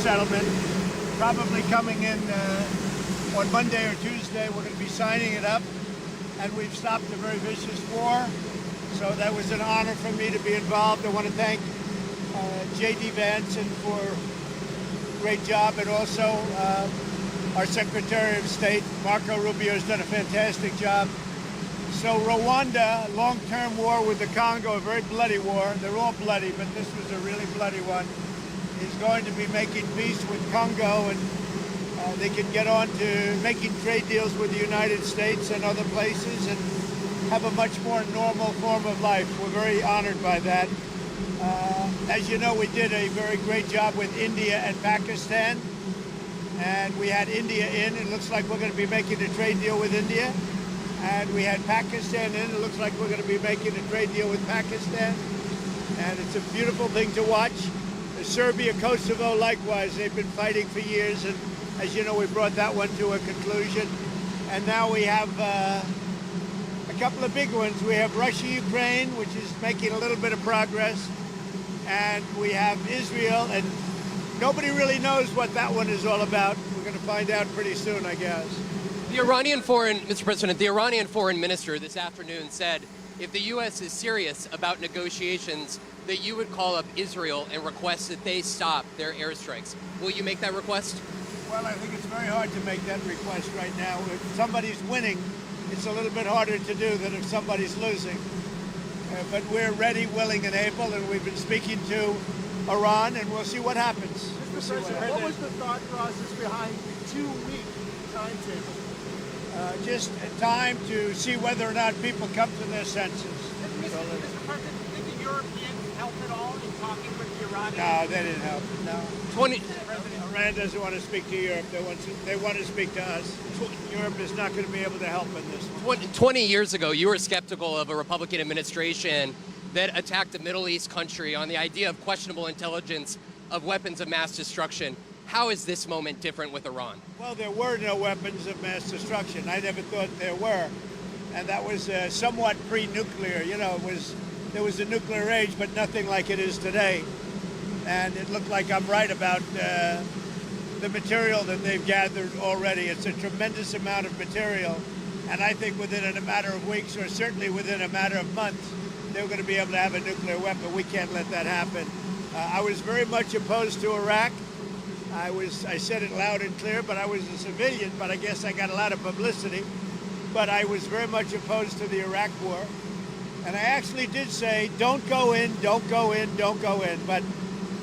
settlement, probably coming in on Monday or Tuesday. We're going to be signing it up, and we've stopped a very vicious war. So that was an honor for me to be involved. I want to thank J.D. Vance for a great job, and also our Secretary of State, Marco Rubio, has done a fantastic job. So Rwanda, long-term war with the Congo, a very bloody war. They're all bloody, but this was a really bloody one. Is going to be making peace with Congo, and they can get on to making trade deals with the United States and other places and have a much more normal form of life. We're very honored by that. As you know, we did a very great job with India and Pakistan, and we had India in. It looks like we're going to be making a trade deal with India. And we had Pakistan in. It looks like we're going to be making a trade deal with Pakistan. And it's a beautiful thing to watch. Serbia, Kosovo, likewise, they've been fighting for years. And as you know, we brought that one to a conclusion. And now we have a couple of big ones. We have Russia, Ukraine, which is making a little bit of progress. And we have Israel. And nobody really knows what that one is all about. We're going to find out pretty soon, I guess. Mr. President, the Iranian foreign minister this afternoon said if the U.S. is serious about negotiations, that you would call up Israel and request that they stop their airstrikes. Will you make that request? Well, I think it's very hard to make that request right now. If somebody's winning, it's a little bit harder to do than if somebody's losing. But we're ready, willing, and able, and we've been speaking to Iran, and we'll see what happens. Mr. President, what was the thought process behind the 2-week timetable? Just time to see whether or not people come to their senses. Mr. President, did the Europeans help at all in talking with the Iranians? No, they didn't help. No. Iran doesn't want to speak to Europe. They want to speak to us. Europe is not going to be able to help in this one. 20 years ago, you were skeptical of a Republican administration that attacked a Middle East country on the idea of questionable intelligence of weapons of mass destruction. How is this moment different with Iran? Well, there were no weapons of mass destruction. I never thought there were. And that was somewhat pre-nuclear. You know, there was a nuclear age, but nothing like it is today. And it looked like I'm right about the material that they've gathered already. It's a tremendous amount of material. And I think within a matter of weeks, or certainly within a matter of months, they're going to be able to have a nuclear weapon. We can't let that happen. I was very much opposed to Iraq. I said it loud and clear, but I was a civilian, but I guess I got a lot of publicity. But I was very much opposed to the Iraq war. And I actually did say, don't go in, don't go in, don't go in. But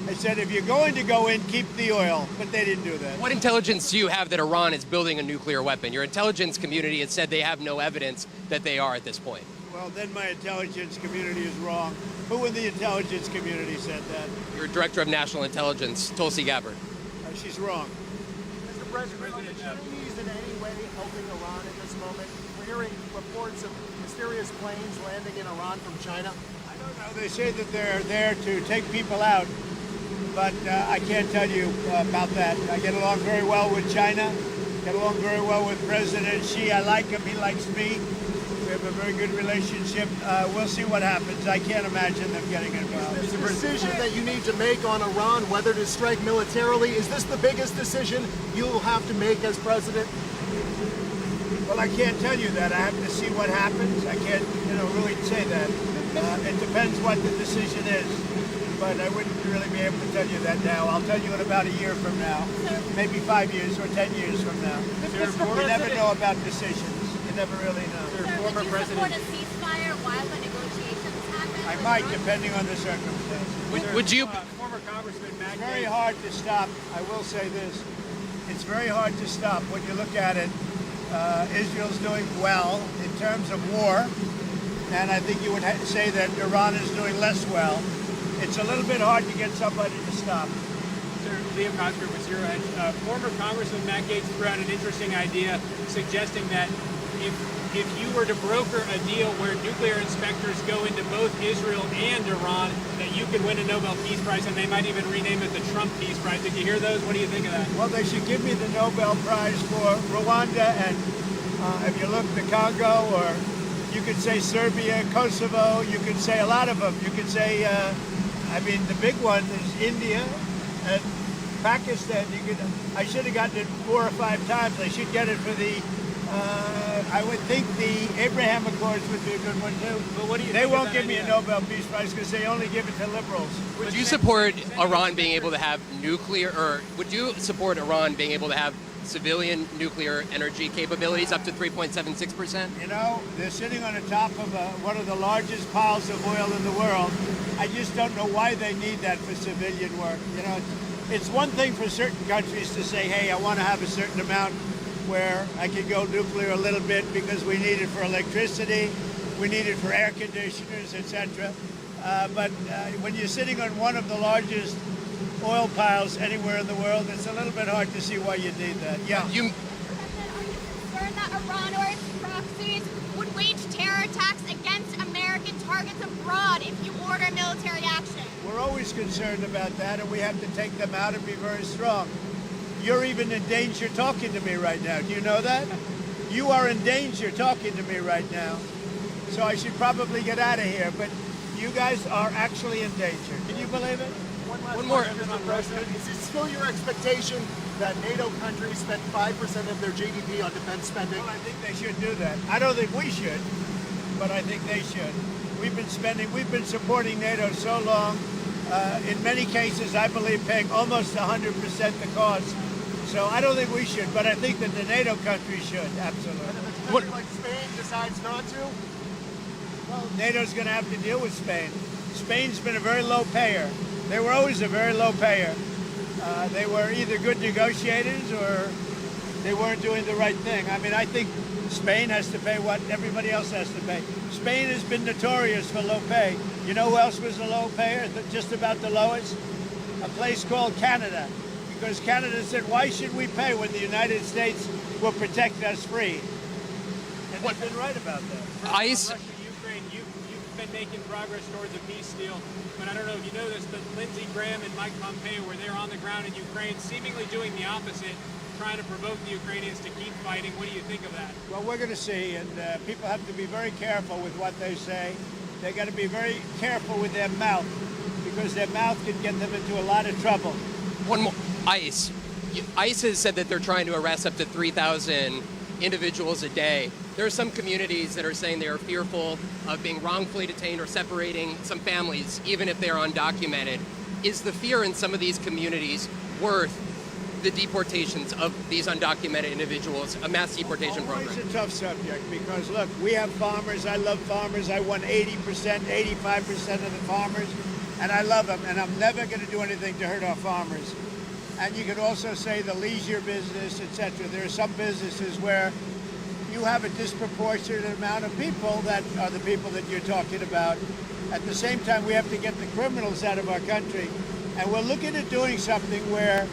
I said, if you're going to go in, keep the oil. But they didn't do that. What intelligence do you have that Iran is building a nuclear weapon? Your intelligence community has said they have no evidence that they are at this point. Well, then my intelligence community is wrong. Who in the intelligence community said that? Your Director of National Intelligence, Tulsi Gabbard. She's wrong. Mr. President, are the Chinese in any way helping Iran at this moment? We're hearing reports of mysterious planes landing in Iran from China. I don't know. They say that they're there to take people out, but I can't tell you about that. I get along very well with China, get along very well with President Xi. I like him. He likes me. We have a very good relationship. We'll see what happens. I can't imagine them getting involved. Is this a decision that you need to make on Iran, whether to strike militarily? Is this the biggest decision you'll have to make as president? Well, I can't tell you that. I have to see what happens. I can't, really say that. It depends what the decision is. But I wouldn't really be able to tell you that now. I'll tell you in about a year from now, maybe 5 years or 10 years from now. You never know about decisions. You never really know. Sir, would you support a ceasefire while the negotiations happen? I might, depending on the circumstances. Would you? Former Congressman It's very hard to stop. I will say this. It's very hard to stop when you look at it. Israel's doing well in terms of war, and I think you would say that Iran is doing less well. It's a little bit hard to get somebody to stop. Sir, Liam Cosgrove with Zero Edge. Former Congressman Matt Gaetz threw out an interesting idea suggesting that if you were to broker a deal where nuclear inspectors go into both Israel and Iran, that you could win a Nobel Peace Prize, and they might even rename it the Trump Peace Prize. Did you hear those? What do you think of that? Well, they should give me the Nobel Prize for Rwanda, and if you look, the Congo, or you could say Serbia, Kosovo, you could say a lot of them. You could say, the big one is India, and Pakistan, I should have gotten it 4 or 5 times. I should get it for the, I would think the Abraham Accords would be a good one too. But what do you They think won't of that give me a idea? Nobel Peace Prize because they only give it to liberals. Would you support Iran being able to have nuclear, or would you support Iran being able to have civilian nuclear energy capabilities up to 3.76%? You know, they're sitting on the top of one of the largest piles of oil in the world. I just don't know why they need that for civilian work. You know, it's one thing for certain countries to say, hey, I want to have a certain amount where I could go nuclear a little bit because we need it for electricity, we need it for air conditioners, etc. But when you're sitting on one of the largest oil piles anywhere in the world, it's a little bit hard to see why you need that. Yeah. Are you concerned that Iran or its proxies would wage terror attacks against American targets abroad if you order military action? We're always concerned about that, and we have to take them out and be very strong. You're even in danger talking to me right now. Do you know that? You are in danger talking to me right now. So I should probably get out of here, but you guys are actually in danger. Can you believe it? One more, Mr. President. Is it still your expectation that NATO countries spend 5% of their GDP on defense spending? Well, I think they should do that. I don't think we should, but I think they should. We've been supporting NATO so long. In many cases, I believe paying almost 100% the cost. So I don't think we should, but I think that the NATO countries should, absolutely. And if a country like Spain decides not to? Well, NATO's going to have to deal with Spain. Spain's been a very low payer. They were always a very low payer. They were either good negotiators or they weren't doing the right thing. I mean, I think Spain has to pay what everybody else has to pay. Spain has been notorious for low pay. You know who else was a low payer, just about the lowest? A place called Canada. Because Canada said, why should we pay when the United States will protect us free? And they've been right about that. ICE. Russia, Ukraine, you've been making progress towards a peace deal, but I don't know if you know this, but Lindsey Graham and Mike Pompeo were there on the ground in Ukraine, seemingly doing the opposite, trying to provoke the Ukrainians to keep fighting. What do you think of that? Well, we're going to see, and people have to be very careful with what they say. They've got to be very careful with their mouth, because their mouth can get them into a lot of trouble. One more. ICE. ICE has said that they're trying to arrest up to 3,000 individuals a day. There are some communities that are saying they are fearful of being wrongfully detained or separating some families, even if they're undocumented. Is the fear in some of these communities worth the deportations of these undocumented individuals, a mass deportation program? It's a tough subject because, look, we have farmers. I love farmers. I won 80%, 85% of the farmers, and I love them, and I'm never going to do anything to hurt our farmers. And you could also say the leisure business, etc. There are some businesses where you have a disproportionate amount of people that are the people that you're talking about. At the same time, we have to get the criminals out of our country. And we're looking at doing something where,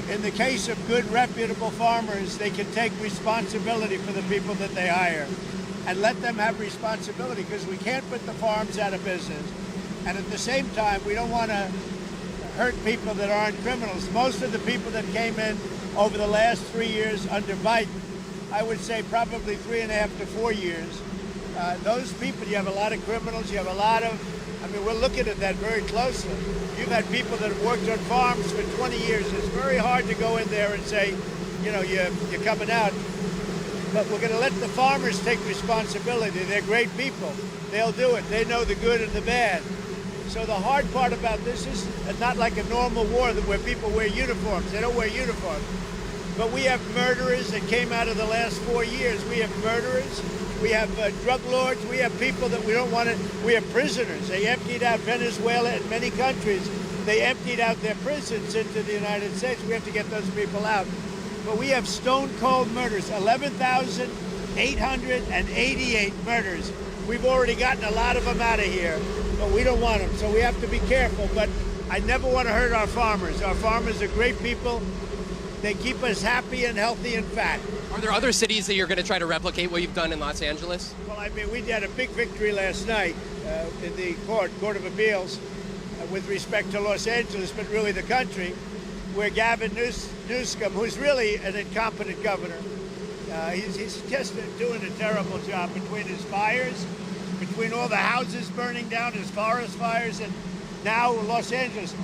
in the case of good, reputable farmers, they can take responsibility for the people that they hire and let them have responsibility, because we can't put the farms out of business. And at the same time, we don't want to hurt people that aren't criminals. Most of the people that came in over the last 3 years under Biden, I would say probably 3.5 to 4 years, those people, you have a lot of criminals, you have a lot of, I mean, we're looking at that very closely. You've had people that have worked on farms for 20 years. It's very hard to go in there and say, you know, you're coming out. But we're going to let the farmers take responsibility. They're great people. They'll do it. They know the good and the bad. So the hard part about this is not like a normal war where people wear uniforms. They don't wear uniforms. But we have murderers that came out of the last 4 years. We have murderers. We have drug lords. We have people that we don't want to. We have prisoners. They emptied out Venezuela and many countries. They emptied out their prisons into the United States. We have to get those people out. But we have stone cold murders, 11,888 murders. We've already gotten a lot of them out of here, but we don't want them. So we have to be careful. But I never want to hurt our farmers. Our farmers are great people. They keep us happy and healthy and fat. Are there other cities that you're going to try to replicate what you've done in Los Angeles? Well, I mean, we had a big victory last night in the Court of Appeals with respect to Los Angeles, but really the country, where Gavin Newsom, who's really an incompetent governor, he's just doing a terrible job between his fires, between all the houses burning down, his forest fires, and now Los Angeles.